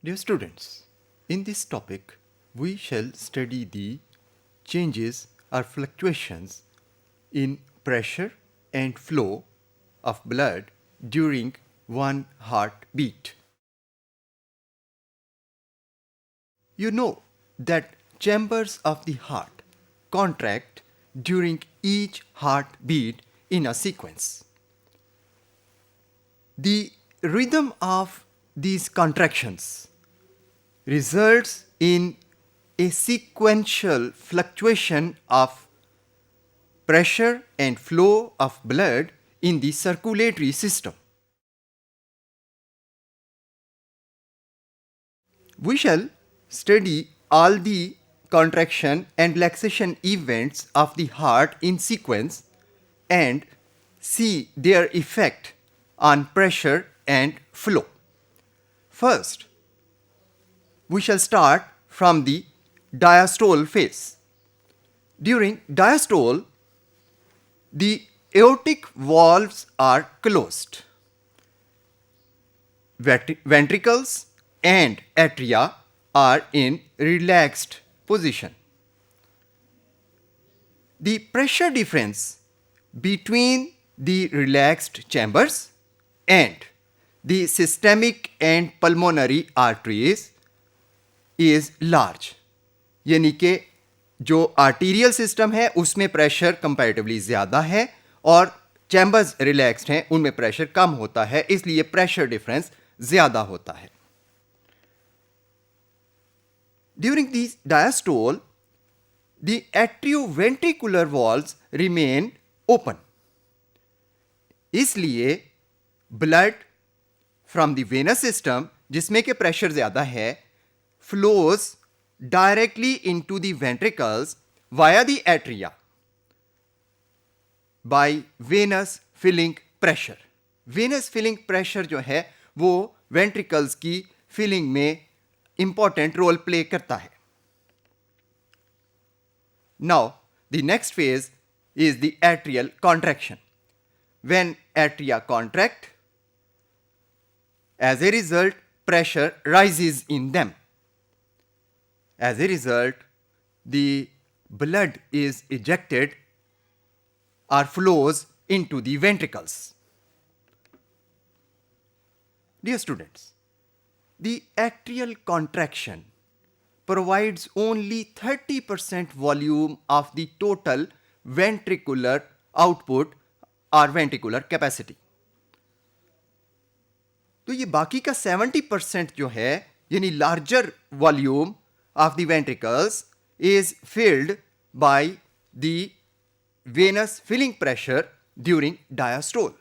Dear students, in this topic, we shall study the changes or fluctuations in pressure and flow of blood during one heartbeat. You know that chambers of the heart contract during each heartbeat in a sequence. The rhythm of these contractions results in a sequential fluctuation of pressure and flow of blood in the circulatory system. We shall study all the contraction and relaxation events of the heart in sequence and see their effect on pressure and flow. First, we shall start from the diastole phase. During diastole, the aortic valves are closed. Ventricles and atria are in relaxed position. The pressure difference between the relaxed chambers and the systemic and pulmonary arteries is large. यानी कि जो arterial system है उसमें pressure comparatively ज़्यादा है और chambers relaxed हैं उनमें प्रेशर कम होता है, इसलिए प्रेशर डिफरेंस ज़्यादा होता है. During the diastole, the atrioventricular valves remain open. इसलिए blood from the venous system जिसमें के प्रेशर ज़्यादा है flows directly into the ventricles via the atria by venous filling pressure. Venous filling pressure जो है वो ventricles की filling में important role play करता है. Now, the next phase is the atrial contraction. When atria contract, as a result, pressure rises in them. As a result, the blood is ejected or flows into the ventricles. Dear students, the atrial contraction provides only 30% volume of the total ventricular output or ventricular capacity. तो ये बाकी का 70% जो है यानी larger volume of the ventricles is filled by the venous filling pressure during diastole.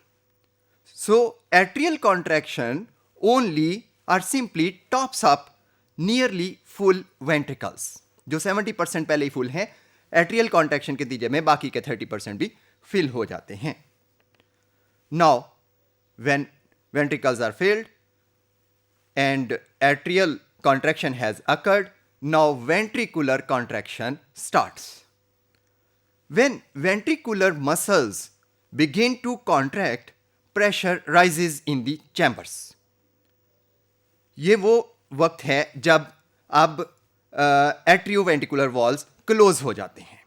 So, atrial contraction only or simply tops up nearly full ventricles. जो 70% पहले ही full हैं, atrial contraction के नतीजे में बाकी के 30% भी fill हो जाते हैं. Now, when ventricles are filled and atrial contraction has occurred, now ventricular contraction starts. When ventricular muscles begin to contract, pressure rises in the chambers. ये वो वक्त है जब अब एट्रियोवेंट्रिकुलर वॉल्स क्लोज हो जाते हैं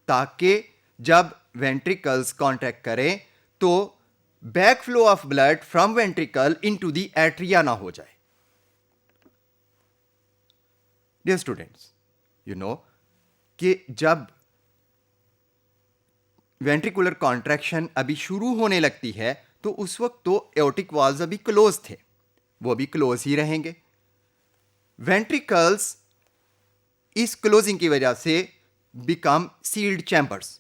ताकि जब वेंट्रिकल्स कॉन्ट्रैक्ट करें तो back flow of blood from ventricle into the atria ना हो जाए. डियर स्टूडेंट्स, यू नो कि जब वेंट्रिकुलर कॉन्ट्रैक्शन अभी शुरू होने लगती है तो उस वक्त तो एओर्टिक वॉल्व्स अभी क्लोज थे, वो भी क्लोज ही रहेंगे. वेंट्रिकल्स इस क्लोजिंग की वजह से बिकम सील्ड चैम्बर्स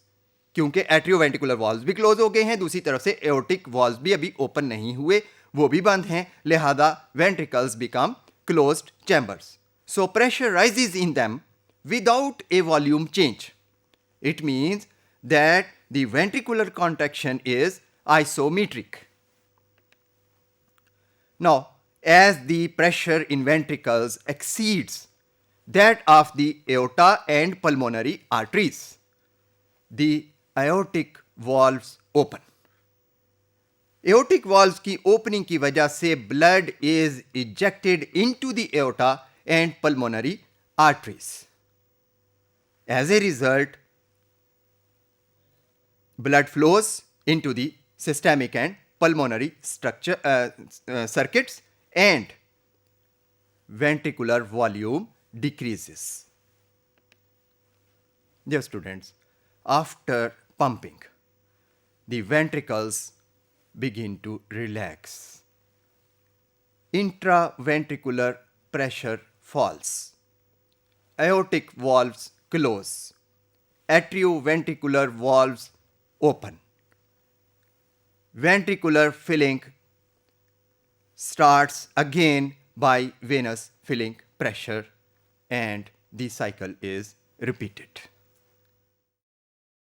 क्योंकि एट्रियोवेंट्रिकुलर वॉल्व्स भी क्लोज हो गए हैं, दूसरी तरफ से एओर्टिक वॉल्व्स भी अभी ओपन नहीं हुए, वो भी बंद हैं, लिहाजा ventricles become closed chambers. So pressure rises in them without a volume change. It means that the ventricular contraction is isometric. Now, as the pressure in ventricles exceeds that of the aorta and pulmonary arteries, the aortic valves open. Aortic valve की opening की वजह से blood is ejected into the aorta and pulmonary arteries. As a result, blood flows into the systemic and pulmonary circuits, and ventricular volume decreases. Dear students, after pumping, the ventricles begin to relax. Intraventricular pressure falls. Aortic valves close. Atrioventricular valves open. Ventricular filling starts again by venous filling pressure, and the cycle is repeated.